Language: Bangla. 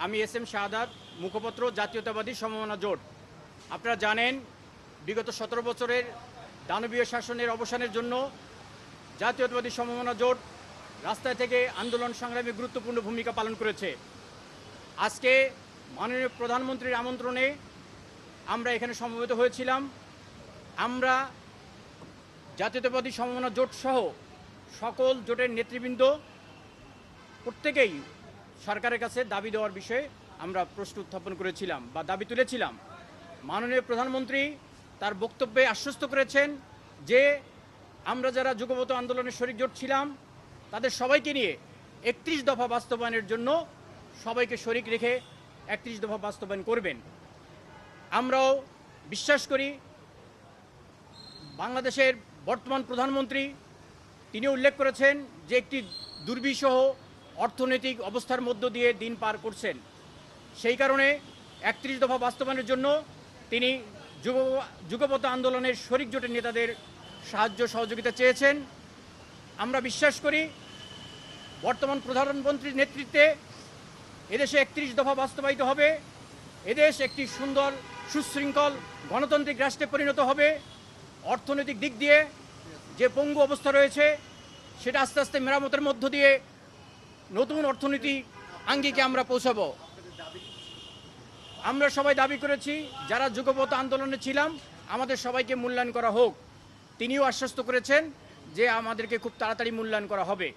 আমি এস এম শাহাদাত, মুখপত্র জাতীয়তাবাদী সমমনা জোট। আপনারা জানেন বিগত 17 বছরের দানবীয় শাসনের অবসানের জন্য জাতীয়তাবাদী সমমনা জোট রাস্তায় থেকে আন্দোলন সংগ্রামে গুরুত্বপূর্ণ ভূমিকা পালন করেছে। আজকে মাননীয় প্রধানমন্ত্রীর আমন্ত্রণে আমরা এখানে সমবেত হয়েছিলাম। আমরা জাতীয়তাবাদী সমমনা জোট সহ সকল জোটের নেতৃবৃন্দ প্রত্যেকেই সরকারের কাছে দাবি দেওয়ার বিষয়ে আমরা প্রশ্ন উত্থাপন করেছিলাম বা দাবি তুলেছিলাম। মাননীয় প্রধানমন্ত্রী তার বক্তব্যে আশ্বস্ত করেছেন যে আমরা যারা যুগপৎ আন্দোলনের শরিক জোট ছিলাম তাদের সবাইকে নিয়ে 31 দফা বাস্তবায়নের জন্য সবাইকে শরিক রেখে 31 দফা বাস্তবায়ন করবেন। আমরাও বিশ্বাস করি বাংলাদেশের বর্তমান প্রধানমন্ত্রী তিনি উল্লেখ করেছেন যে একটি দুর্বিষহ অর্থনৈতিক অবস্থার মধ্য দিয়ে দিন পার করছেন। সেই কারণে 31 দফা বাস্তবায়নের জন্য তিনি যুগপৎ আন্দোলনের শরিক জোটের নেতাদের সাহায্য সহযোগিতা চেয়েছেন। আমরা বিশ্বাস করি বর্তমান প্রধানমন্ত্রীর নেতৃত্বে এদেশে 31 দফা বাস্তবায়িত হবে। এদেশ একটি সুন্দর সুশৃঙ্খল গণতান্ত্রিক রাষ্ট্রে পরিণত হবে। অর্থনৈতিক দিক দিয়ে যে পঙ্গু অবস্থা রয়েছে সেটা আস্তে আস্তে মেরামতের মধ্য দিয়ে নতুন অর্থনীতি আঙ্গিকে আমরা পৌঁছাবো। আমরা সবাই দাবি করেছি যারা যুগপৎ আন্দোলনে ছিলাম আমাদের সবাইকে মূল্যায়ন করা হোক। তিনিও আশ্বস্ত করেছেন যে আমাদেরকে খুব তাড়াতাড়ি মূল্যায়ন করা হবে।